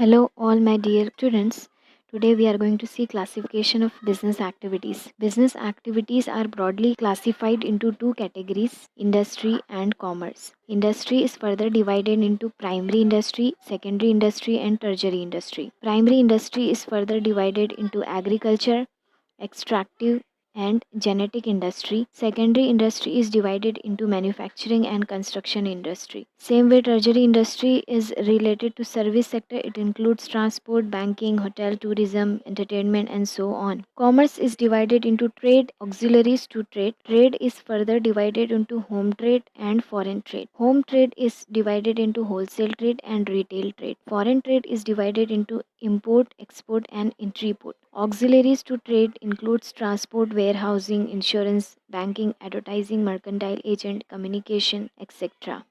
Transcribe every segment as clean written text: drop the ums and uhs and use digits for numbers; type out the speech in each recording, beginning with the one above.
Hello, all my dear students. Today we are going to see classification of business activities. Business activities are broadly classified into two categories, industry and commerce. Industry is further divided into primary industry, secondary industry, and tertiary industry. Primary industry is further divided into agriculture, extractive, and genetic industry. Secondary industry is divided into manufacturing and construction industry. Same way tertiary industry is related to service sector. It includes transport, banking, hotel, tourism, entertainment, and so on. Commerce is divided into trade, auxiliaries to trade. Trade is further divided into home trade and foreign trade. Home trade is divided into wholesale trade and retail trade. Foreign trade is divided into import, export, and intra-import. Auxiliaries to trade includes transport, warehousing, insurance, banking, advertising, mercantile agent, communication, etc.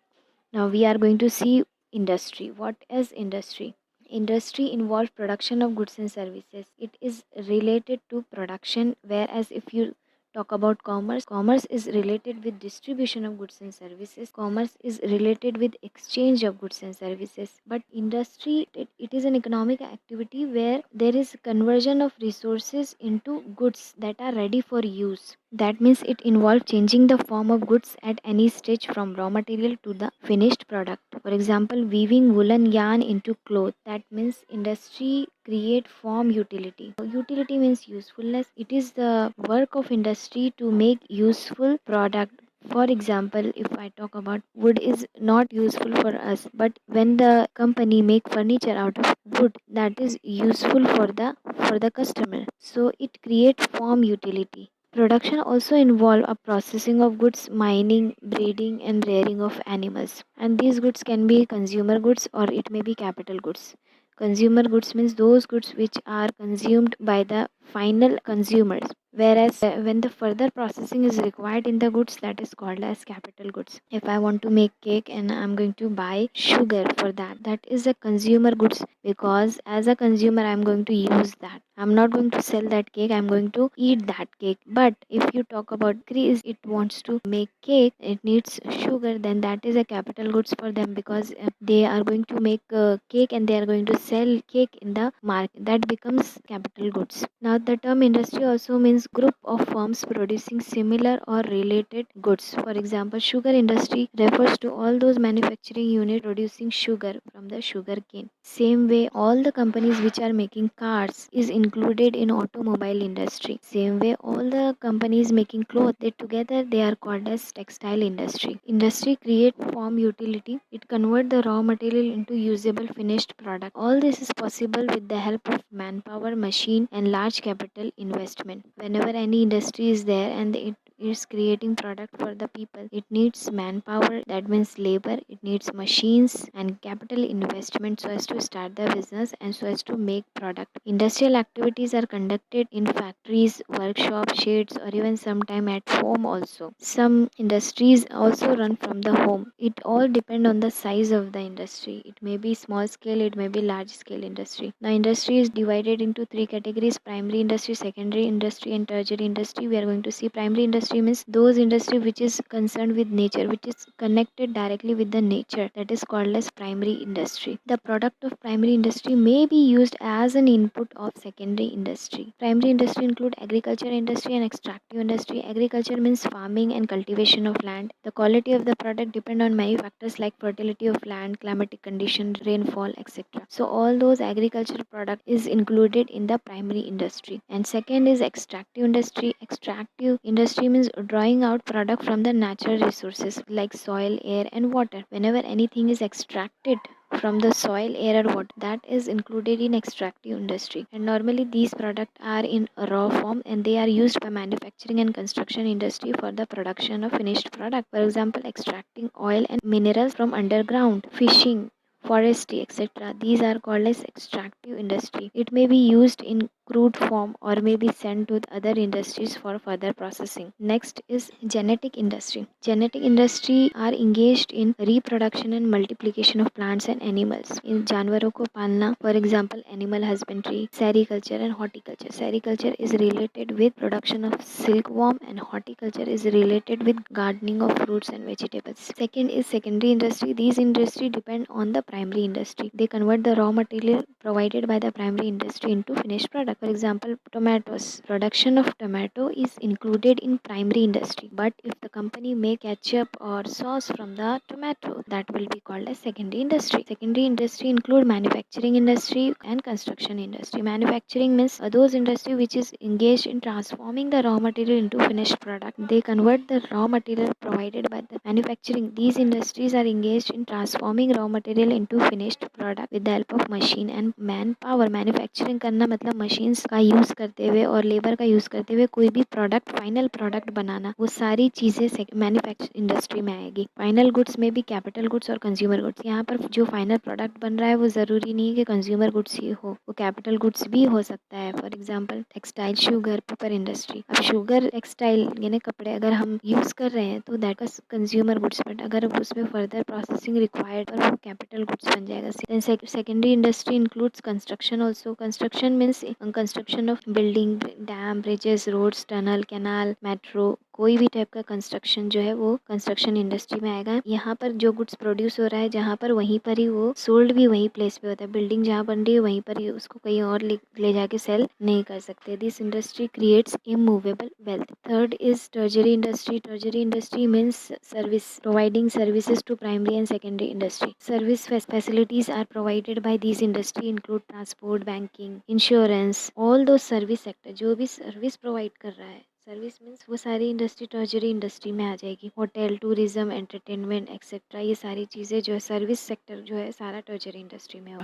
Now we are going to see industry. What is industry? Industry involves production of goods and services. It is related to production, whereas if you talk about commerce, commerce is related with distribution of goods and services. Commerce is related with exchange of goods and services. But industry, it is an economic activity where there is conversion of resources into goods that are ready for use. That means it involves changing the form of goods at any stage from raw material to the finished product. For example, weaving woolen yarn into cloth. That means industry create form utility. Utility means usefulness. It is the work of industry to make useful product. For example, if I talk about wood is not useful for us, but when the company make furniture out of wood, that is useful for the customer. So it create form utility. Production also involve a processing of goods, mining, breeding, and rearing of animals. And these goods can be consumer goods or it may be capital goods. Consumer goods means those goods which are consumed by the final consumers, whereas when the further processing is required in the goods, that is called as capital goods. If I want to make cake and I'm going to buy sugar for that, that is a consumer goods, because as a consumer I'm going to use that. I'm not going to sell that cake, I'm going to eat that cake. But if you talk about bakery, it wants to make cake, it needs sugar, then that is a capital goods for them, because they are going to make cake and they are going to sell cake in the market. That becomes capital goods. Now the term industry also means group of firms producing similar or related goods. For example, sugar industry refers to all those manufacturing units producing sugar from the sugar cane. Same way, all the companies which are making cars is included in automobile industry. Same way, all the companies making clothes, they together they are called as textile industry. Industry create form utility. It convert the raw material into usable finished product. All this is possible with the help of manpower, machine, and large capital investment. Whenever any industry is there and it is creating product for the people, it needs manpower, that means labor, it needs machines and capital investment so as to start the business and so as to make product. Industrial activities are conducted in factories, workshops, sheds, or even sometime at home also. Some industries also run from the home. It all depend on the size of the industry. It may be small scale, it may be large scale industry. Now industry is divided into three categories: primary industry, secondary industry, and tertiary industry. We are going to see primary industry means those industry which is concerned with nature, which is connected directly with the nature, that is called as primary industry. The product of primary industry may be used as an input of secondary industry. Primary industry include agriculture industry and extractive industry. Agriculture means farming and cultivation of land. The quality of the product depend on many factors like fertility of land, climatic condition, rainfall, etc. So all those agricultural product is included in the primary industry. And second is extractive industry. Extractive industry means drawing out product from the natural resources like soil, air, and water. Whenever anything is extracted from the soil, air, or water, that is included in extractive industry. And normally these products are in a raw form and they are used by manufacturing and construction industry for the production of finished product. For example, extracting oil and minerals from underground, fishing, forestry, etc. These are called as extractive industry. It may be used in crude form or may be sent to other industries for further processing. Next is genetic industry. Genetic industry are engaged in reproduction and multiplication of plants and animals. इन जानवरों को पालना, for example animal husbandry, sericulture and horticulture. Sericulture is related with production of silkworm and horticulture is related with gardening of fruits and vegetables. Second is secondary industry. These industry depend on the primary industry. They convert the raw material provided by the primary industry into finished product. For example, tomatoes. Production of tomato is included in primary industry. But if the company make ketchup or sauce from the tomato, that will be called as secondary industry. Secondary industry include manufacturing industry and construction industry. Manufacturing means those industry which is engaged in transforming the raw material into finished product. They convert the raw material provided by the manufacturing. These industries are engaged in transforming raw material into finished product with the help of machine and man power. Manufacturing करना मतलब machines का use करते हुए और labour का use करते हुए कोई भी प्रोडक्ट फाइनल प्रोडक्ट बनाना, वो सारी चीज़ें मैन्युफैक्चरिंग इंडस्ट्री में आएगी. फाइनल गुड्स में भी कैपिटल गुड्स और कंज्यूमर गुड्स. यहाँ पर जो फाइनल प्रोडक्ट बन रहा है वो ज़रूरी नहीं है कि कंज्यूमर गुड्स ही हो, वो कैपिटल गुड्स भी हो सकता है. For example textile, sugar, paper industry. अब शुगर टेक्सटाइल यानी कपड़े अगर हम यूज़ कर रहे हैं तो that was consumer goods, but अगर उसमें फर्दर प्रोसेसिंग रिक्वायर्ड और वो कैपिटल गुड्स बन जाएगा. Secondary industry includes construction also. Construction means construction of building, dam, bridges, roads, tunnel, canal, metro. कोई भी टाइप का कंस्ट्रक्शन जो है वो कंस्ट्रक्शन इंडस्ट्री में आएगा. यहाँ पर जो गुड्स प्रोड्यूस हो रहा है जहाँ पर वहीं पर ही वो सोल्ड भी वहीं प्लेस पे होता है. बिल्डिंग जहाँ बन रही है वहीं पर ही, उसको कहीं और ले जाके सेल नहीं कर सकते. This industry creates immovable wealth. Third is tertiary industry. Tertiary industry means service, providing services to primary and secondary industry. Service facilities are provided by these industry include transport, banking, insurance, all those service sector. जो भी service provide कर रहा है, service means वो सारी industry tertiary industry में आ जाएगी. Hotel, tourism, entertainment etcetera, ये सारी चीज़ें जो है सर्विस सेक्टर जो है सारा टर्जरी इंडस्ट्री में हो.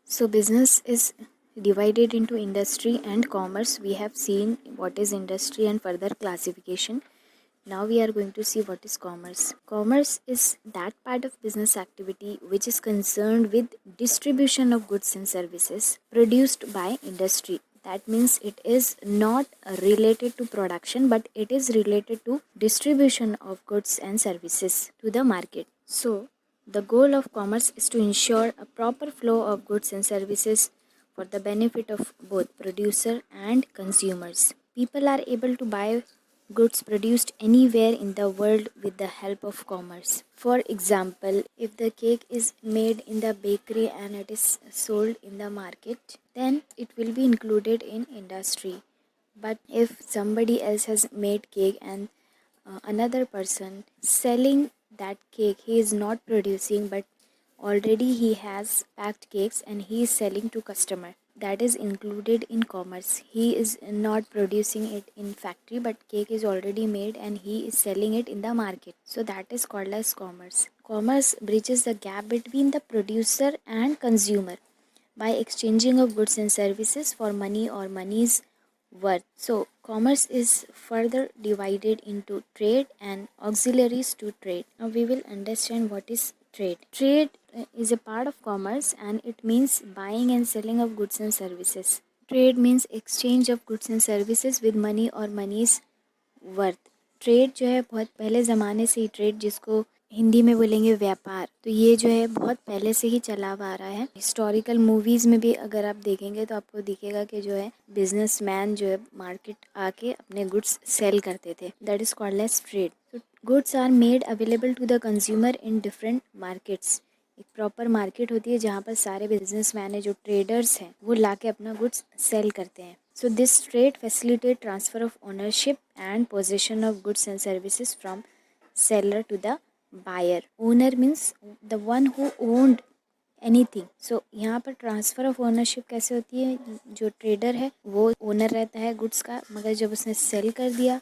सो business is divided into industry and commerce. We have seen what is industry and further classification. Now we are going to see what is commerce. Commerce is that part of business activity which is concerned with distribution of goods and services produced by industry. That means it is not related to production, but it is related to distribution of goods and services to the market. So the goal of commerce is to ensure a proper flow of goods and services for the benefit of both producer and consumers. People are able to buy goods produced anywhere in the world with the help of commerce. For example, if the cake is made in the bakery and it is sold in the market, then it will be included in industry. But if somebody else has made cake and another person selling that cake, he is not producing but already he has packed cakes and he is selling to customer, that is included in commerce. He is not producing it in factory but cake is already made and he is selling it in the market. So that is called as commerce. Commerce bridges the gap between the producer and consumer by exchanging of goods and services for money or money's worth. So commerce is further divided into trade and auxiliaries to trade. Now we will understand what is trade. Trade is a part of commerce and it means buying and selling of goods and services. Trade means exchange of goods and services with money or money's worth. Trade जो है बहुत पहले ज़माने से ही, trade जिसको हिंदी में बोलेंगे व्यापार, तो ये जो है बहुत पहले से ही चला हुआ आ रहा है. हिस्टोरिकल मूवीज़ में भी अगर आप देखेंगे तो आपको दिखेगा कि जो है बिजनेसमैन जो है मार्केट आके अपने गुड्स सेल करते थे. That is called as trade. Goods are made available to the consumer in different markets. एक प्रॉपर मार्केट होती है जहाँ पर सारे बिजनेसमैन है, जो ट्रेडर्स हैं, वो ला के अपना गुड्स सेल करते हैं. So this trade facilitate transfer of ownership and possession of goods and services from seller to the buyer. Owner means the one who owned anything. So यहाँ पर ट्रांसफ़र ऑफ ओनरशिप कैसे होती है, जो trader है वो ओनर रहता है गुड्स का, मगर जब उसने सेल कर दिया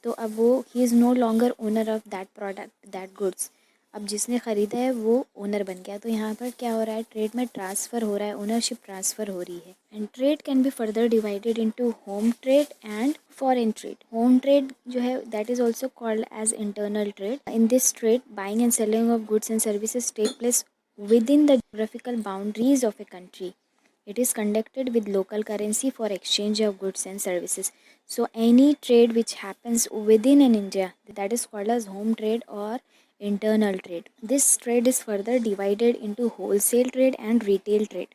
तो अब वो ही is no longer owner of that product, that goods. अब जिसने ख़रीदा है वो ओनर बन गया. तो यहाँ पर क्या हो रहा है, ट्रेड में ट्रांसफ़र हो रहा है, ओनरशिप ट्रांसफ़र हो रही है. And trade can be further divided into home trade and foreign trade. Home trade जो है that is also called as internal trade. In this trade buying and selling of goods and services take place within the geographical boundaries of a country. It is conducted with local currency for exchange of goods and services. So any trade which happens within an India, that is called as home trade or internal trade. This trade is further divided into wholesale trade and retail trade.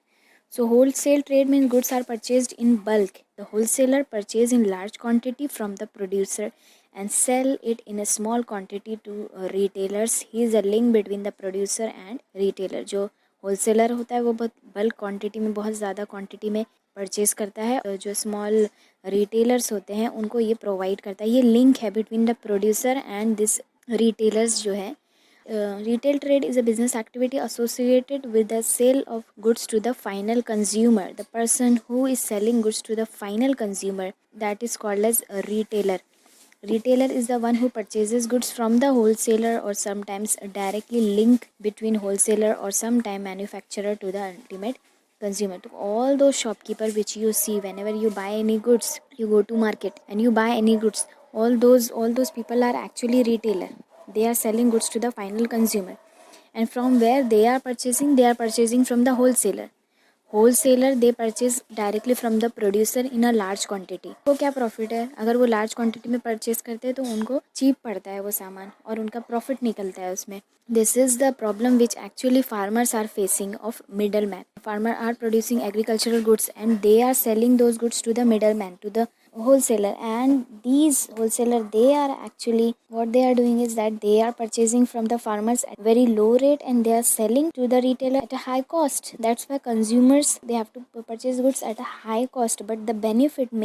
So wholesale trade means goods are purchased in bulk. The wholesaler purchase in large quantity from the producer and sell it in a small quantity to retailers. He is a link between the producer and retailer. जो wholesaler होता है वो बहुत bulk quantity में, बहुत ज़्यादा quantity में purchase करता है. जो स्मॉल रिटेलर्स होते हैं उनको ये प्रोवाइड करता है. ये लिंक है between the producer and this retailers जो है. Retail trade is a business activity associated with the sale of goods to the final consumer. The person who is selling goods to the final consumer, that is called as a retailer. Retailer is the one who purchases goods from the wholesaler or sometimes directly link between wholesaler or sometime manufacturer to the ultimate consumer. To all those shopkeeper which you see whenever you buy any goods, you go to market and you buy any goods, all those people are actually retailer. They are selling goods to the final consumer, and from where they are purchasing from the wholesaler. Wholesaler they purchase directly from the producer in a large quantity. वो क्या profit है, अगर वो large quantity में purchase करते हैं तो उनको चीप पड़ता है वो सामान और उनका प्रॉफिट निकलता है उसमें. This is the problem which actually farmers are facing of middle man. Farmer are producing agricultural goods and they are selling those goods to the middle man, to the wholesaler, and these wholesaler, they are actually, what they are doing is that they are purchasing from the farmers at very low rate and they are selling to the retailer at a high cost. That's why consumers, they have to purchase goods at a high cost, but the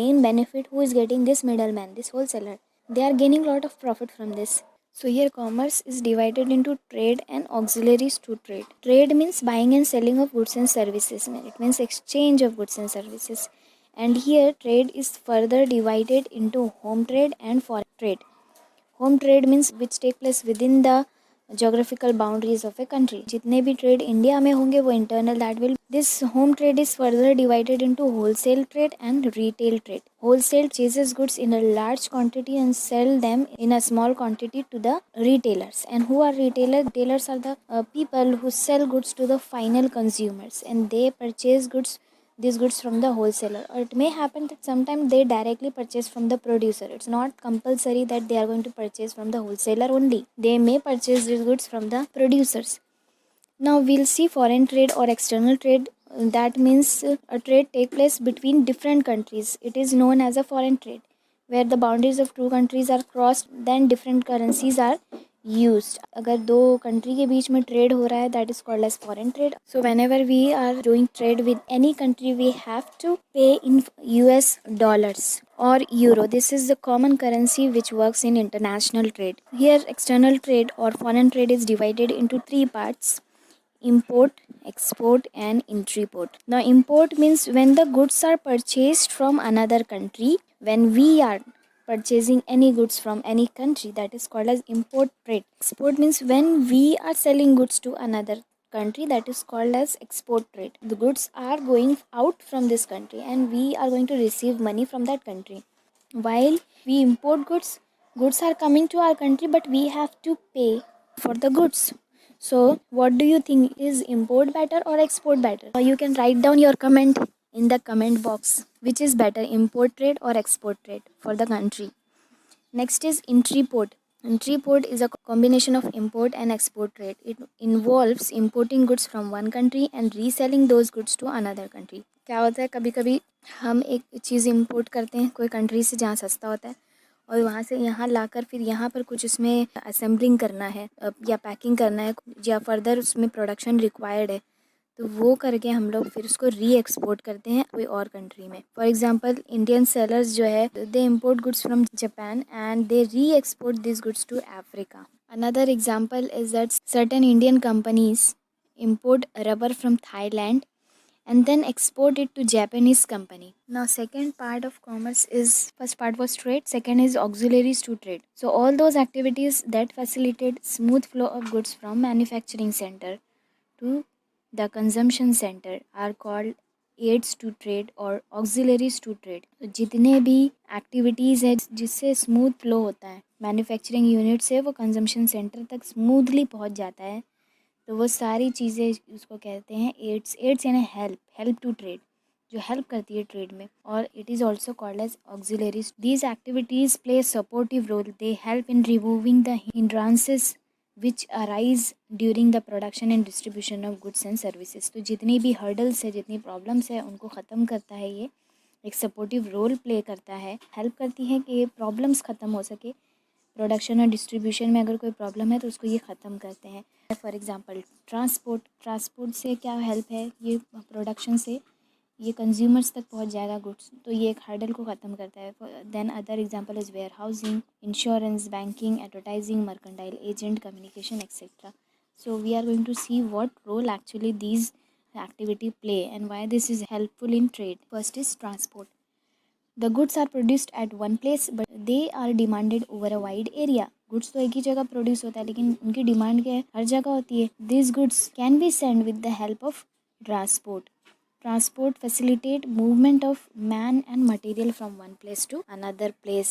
main benefit, who is getting? This middleman, this wholesaler. They are gaining a lot of profit from this. So here commerce is divided into trade and auxiliaries to trade. Trade means buying and selling of goods and services. It means exchange of goods and services. And here trade is further divided into home trade and foreign trade. Home trade means which take place within the geographical boundaries of a country. जितने भी trade India में होंगे वो internal, that will. This home trade is further divided into wholesale trade and retail trade. Wholesale chases goods in a large quantity and sell them in a small quantity to the retailers. And who are retailers? Retailers are the people who sell goods to the final consumers, and they purchase these goods from the wholesaler, or it may happen that sometimes they directly purchase from the producer. It's not compulsory that they are going to purchase from the wholesaler only. They may purchase these goods from the producers. Now we'll see foreign trade or external trade. That means a trade take place between different countries. It is known as a foreign trade, where the boundaries of two countries are crossed, then different currencies are used. अगर दो country के बीच में trade हो रहा है, that is called as foreign trade. So whenever we are doing trade with any country, we have to pay in US dollars or euro. This is the common currency which works in international trade. Here external trade or foreign trade is divided into three parts: import, export and intraport. Now import means when the goods are purchased from another country. When we are purchasing any goods from any country, that is called as import trade. Export means when we are selling goods to another country, that is called as export trade. The goods are going out from this country and we are going to receive money from that country. While we import goods, goods are coming to our country, but we have to pay for the goods. So what do you think, is import better or export better? You can write down your comment in the comment box. Which is better, import trade or export trade for the country? Next is intraport. Intraport is a combination of import and export trade. It involves importing goods from one country and reselling those goods to another country. क्या होता है, कभी कभी हम एक चीज़ import करते हैं कोई कंट्री से जहाँ सस्ता होता है, और वहाँ से यहाँ लाकर फिर यहाँ पर कुछ उसमें असेंबलिंग करना है या पैकिंग करना है या फर्दर उसमें प्रोडक्शन रिक्वायर्ड है, तो वो करके हम लोग फिर उसको री एक्सपोर्ट करते हैं कोई और कंट्री में. फॉर एग्जांपल इंडियन सेलर्स जो है, they import goods from Japan and they re export this goods to Africa. Another example is that certain Indian companies import rubber from Thailand and then export it to Japanese company. Now second part of commerce is, first part was trade, second is auxiliaries to trade. So all those activities that facilitate smooth flow of goods from manufacturing center to the consumption center are called aids to trade or auxiliaries to trade. तो जितने भी activities है जिससे smooth flow होता है manufacturing unit से वो consumption centre तक स्मूथली पहुंच जाता है, तो वो सारी चीज़ें उसको कहते हैं एड्स. एड्स यानी हेल्प टू ट्रेड. जो हेल्प करती है ट्रेड में, और it is also called as auxiliaries. These activities play supportive role. They help in removing the hindrances which arise during the production and distribution of goods and services. तो जितनी भी hurdles है, जितनी problems है, उनको ख़त्म करता है ये. एक सपोर्टिव रोल प्ले करता है, हेल्प करती है कि ये प्रॉब्लम्स ख़त्म हो सके. प्रोडक्शन और डिस्ट्रीब्यूशन में अगर कोई प्रॉब्लम है तो उसको ये ख़त्म करते हैं. फॉर एग्जांपल ट्रांसपोर्ट से क्या हेल्प है, ये प्रोडक्शन से ये कंज्यूमर्स तक पहुंच जाएगा गुड्स, तो ये एक हर्डल को ख़त्म करता है. Then other example is warehousing, insurance, banking, advertising, mercantile agent, communication, etcetera. So we are going to see what role actually these activity play and why this is helpful in trade. First is transport. The goods are produced at one place but they are demanded over a wide area. Goods तो एक ही जगह produce होता है लेकिन उनकी demand क्या है, हर जगह होती है. This goods can be send with the help of transport. Transport facilitate movement of man and material from one place to another place.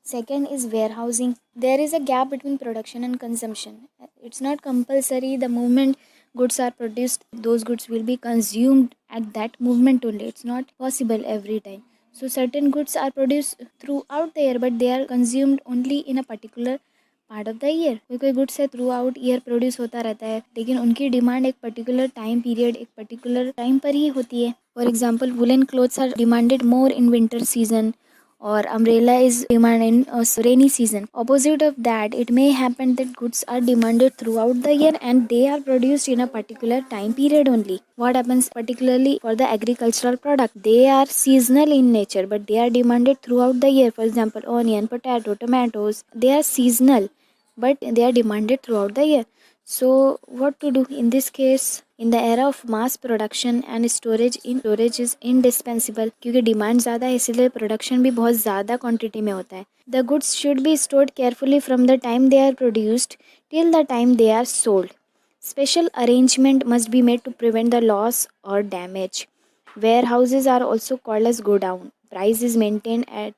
Second is warehousing. There is a gap between production and consumption. It's not compulsory the moment goods are produced, those goods will be consumed at that movement only. It's not possible every time. So certain goods are produced throughout the year but they are consumed only in a particular part of the year. कोई goods है throughout year produce होता रहता है लेकिन उनकी demand एक particular time period, एक particular time पर ही होती है. For example woollen clothes are demanded more in winter season or umbrella is demanded in rainy season. Opposite of that, it may happen that goods are demanded throughout the year and they are produced in a particular time period only. What happens particularly for the agricultural product? They are seasonal in nature but they are demanded throughout the year. For example, onion, potato, tomatoes, they are seasonal but they are demanded throughout the year. So what to do in this case? In the era of mass production and storage is indispensable क्योंकि demand ज़्यादा है इसलिए production भी बहुत ज़्यादा quantity में होता है. The goods should be stored carefully from the time they are produced till the time they are sold. Special arrangement must be made to prevent the loss or damage. Warehouses are also called as godown. Price is maintained at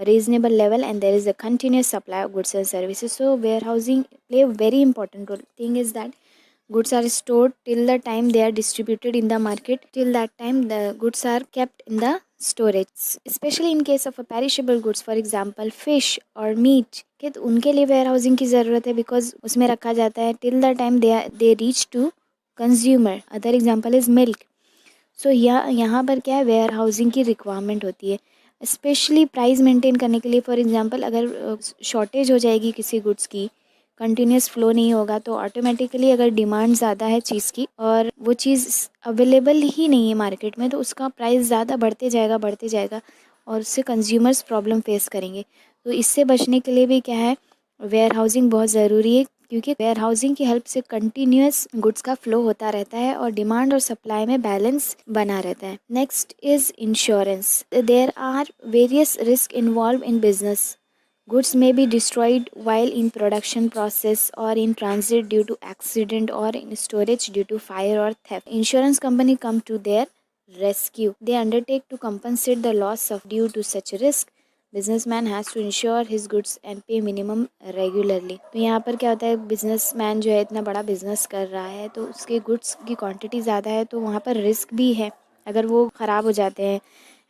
a reasonable level and there is a continuous supply of goods and services. So warehousing play a very important role. Thing is that goods are stored till the time they are distributed in the market. Till that time the goods are kept in the storage. Especially in case of a perishable goods, for example fish or meat, कि तो उनके लिए where housing की ज़रूरत है because उसमें रखा जाता है till the time they reach to consumer. Other example is milk. So यहाँ पर क्या है, वेयर हाउसिंग की रिक्वायरमेंट होती है स्पेशली प्राइस मेंटेन करने के लिए. फॉर एग्जांपल अगर शॉर्टेज हो जाएगी किसी गुड्स की, कंटिन्यूस फ्लो नहीं होगा तो ऑटोमेटिकली अगर डिमांड ज़्यादा है चीज़ की और वो चीज़ अवेलेबल ही नहीं है मार्केट में तो उसका प्राइस ज़्यादा बढ़ते जाएगा और उससे कंज्यूमर्स प्रॉब्लम फेस करेंगे. तो इससे बचने के लिए भी क्या है, वेयर हाउसिंग बहुत ज़रूरी है क्योंकि वेयर हाउसिंग की हेल्प से कंटिन्यूस गुड्स का फ्लो होता रहता है और डिमांड और सप्लाई में बैलेंस बना रहता है. Next is insurance. There are various risk involve in business. Goods may be destroyed while in production process or in transit due to accident or in storage due to fire or theft. Insurance company come to their rescue. They undertake to compensate the loss of due to such risk. Businessman has to insure his goods and pay minimum regularly. तो यहाँ पर क्या होता है, businessman जो है इतना बड़ा बिजनेस कर रहा है तो उसके गुड्स की क्वांटिटी ज़्यादा है तो वहाँ पर रिस्क भी है. अगर वो ख़राब हो जाते हैं,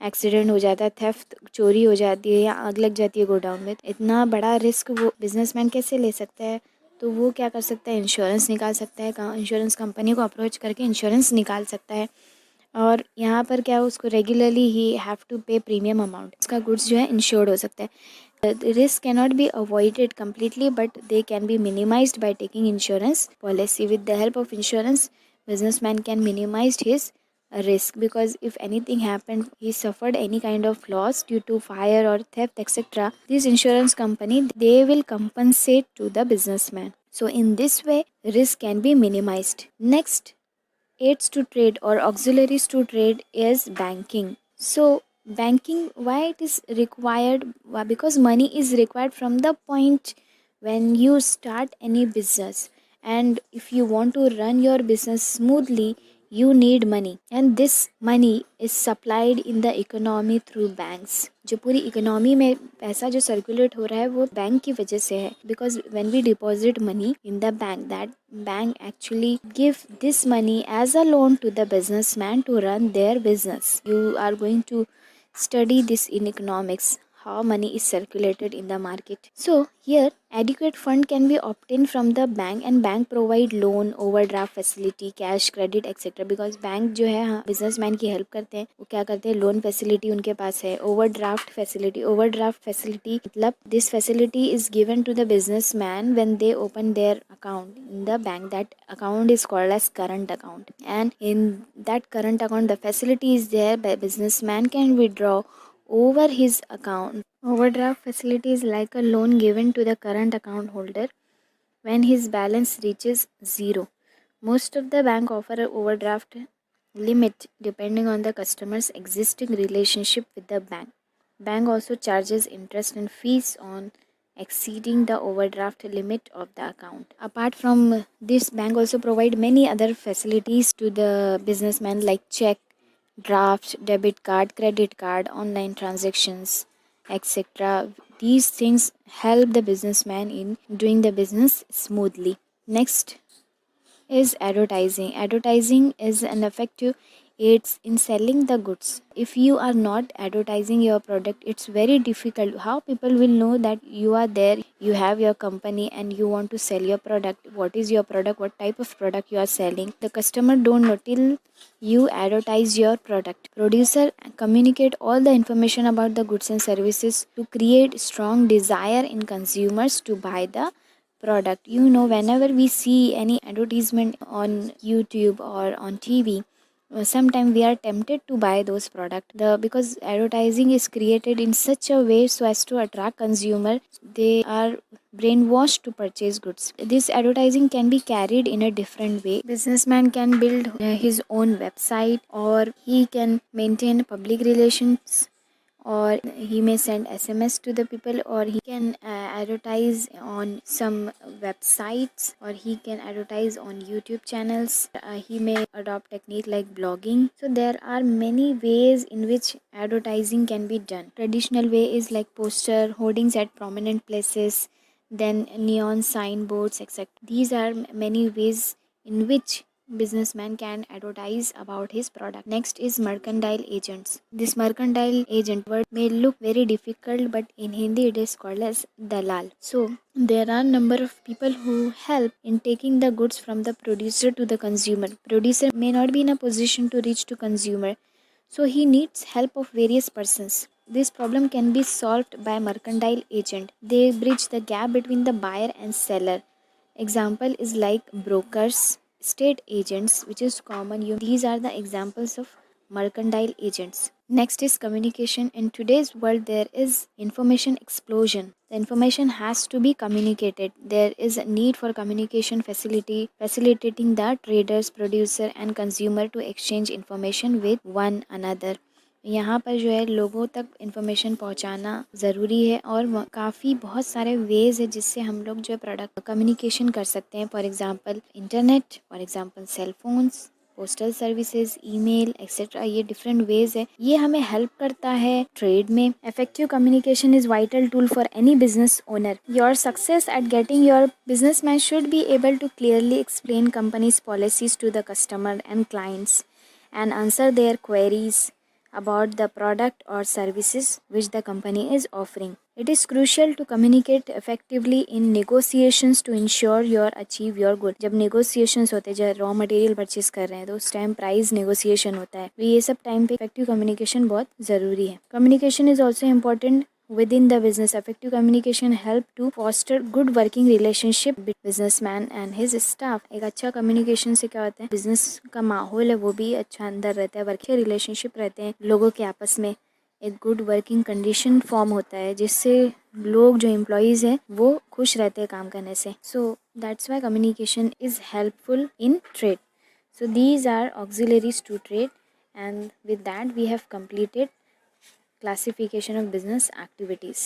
एक्सीडेंट हो जाता है, थेफ्ट चोरी हो जाती है या आग लग जाती है गोडाउन में, इतना बड़ा रिस्क वो बिजनेसमैन कैसे ले सकता है. तो वो क्या कर सकता है, इंश्योरेंस निकाल सकता है, इंश्योरेंस कंपनी को अप्रोच करके इंश्योरेंस निकाल सकता है. और यहाँ पर क्या है, उसको रेगुलरली ही हैव टू पे प्रीमियम अमाउंट, उसका गुड्स जो है इंश्योर्ड हो सकता है. Risk cannot be avoided completely but they can be minimised by taking insurance policy. With the help of insurance businessman can minimize his risk because if anything happened, he suffered any kind of loss due to fire or theft etc., this insurance company they will compensate to the businessman. So in this way risk can be minimized. Next, aids to trade or auxiliaries to trade is banking. So banking, why it is required? Why? Because money is required from the point when you start any business, and if you want to run your business smoothly you need money and this money is supplied in the economy through banks. जो पूरी economy में पैसा जो circulate हो रहा है वो bank की वजह से है, because when we deposit money in the bank, that bank actually give this money as a loan to the businessman to run their business. You are going to study this in economics, how money is circulated in the market. So here adequate fund can be obtained from the bank and bank provide loan, overdraft facility, cash, credit etc. because bank जो है businessman की help करते हैं, वो क्या करते हैं, loan facility उनके पास है, ओवरड्राफ्ट फैसिलिटी मतलब this facility is given to the businessman when they open their account in the bank. That account is called as current account, and in that current account the facility is there by businessman can withdraw over his account. Overdraft facility is like a loan given to the current account holder when his balance reaches zero. Most of the bank offer a overdraft limit depending on the customer's existing relationship with the bank. Bank also charges interest and fees on exceeding the overdraft limit of the account. Apart from this, bank also provide many other facilities to the businessman like check, draft, debit card, credit card, online transactions, etc. These things help the businessman in doing the business smoothly. Next is advertising. Advertising is an effective aids in selling the goods. If you are not advertising your product, it's very difficult. How people will know that you are there, you have your company and you want to sell your product? What is your product? What type of product you are selling? The customer don't know till you advertise your product. Producer communicate all the information about the goods and services to create strong desire in consumers to buy the product. You know, whenever we see any advertisement on YouTube or on TV, sometimes we are tempted to buy those products. The because advertising is created in such a way so as to attract consumer, they are brainwashed to purchase goods. This advertising can be carried in a different way. Businessman can build his own website, or he can maintain public relations, or he may send SMS to the people, or he can advertise on some websites, or he can advertise on YouTube channels. He may adopt technique like blogging. So there are many ways in which advertising can be done. Traditional way is like poster, hoardings at prominent places, then neon signboards etc. These are many ways in which businessman can advertise about his product. Next is mercantile agents. This mercantile agent word may look very difficult, but in Hindi it is called as dalal. So there are number of people who help in taking the goods from the producer to the consumer. Producer may not be in a position to reach to consumer, so he needs help of various persons. This problem can be solved by mercantile agent. They bridge the gap between the buyer and seller. Example is like brokers, state agents, which is common. These are the examples of mercantile agents. Next is communication. In today's world, there is information explosion. The information has to be communicated. There is a need for communication facility, facilitating the traders, producer and consumer to exchange information with one another. यहाँ पर जो है लोगों तक information पहुँचाना ज़रूरी है, और काफ़ी बहुत सारे वेज़ है जिससे हम लोग जो है प्रोडक्ट कम्युनिकेशन कर सकते हैं. For example internet, for example cell phones, postal services, email etcetera. ये डिफरेंट वेज है, ये हमें हेल्प करता है ट्रेड में. Effective communication is vital tool for any business owner. Your success at getting your business man should be able to clearly explain companies policies to the customer and clients and answer their queries about the product or services which the company is offering. It is crucial to communicate effectively in negotiations to ensure you achieve your goal. जब negotiations होते हैं, जब raw material purchase कर रहे हैं तो उस time price negotiation होता है, तो ये सब टाइम पे इफेक्टिव कम्युनिकेशन बहुत ज़रूरी है. Communication is also important within the business. Effective communication help to foster good working relationship between businessman and his staff. एक अच्छा communication से क्या होता है, बिजनेस का माहौल है वो भी अच्छा अंदर रहता है, वर्किंग रिलेशनशिप रहते हैं लोगों के आपस में, एक गुड वर्किंग कंडीशन फॉर्म होता है जिससे लोग जो एम्प्लॉयज़ हैं वो खुश रहते हैं काम करने से. So that's why communication is helpful in trade. So these are auxiliaries to trade, and with that we have completed classification of business activities.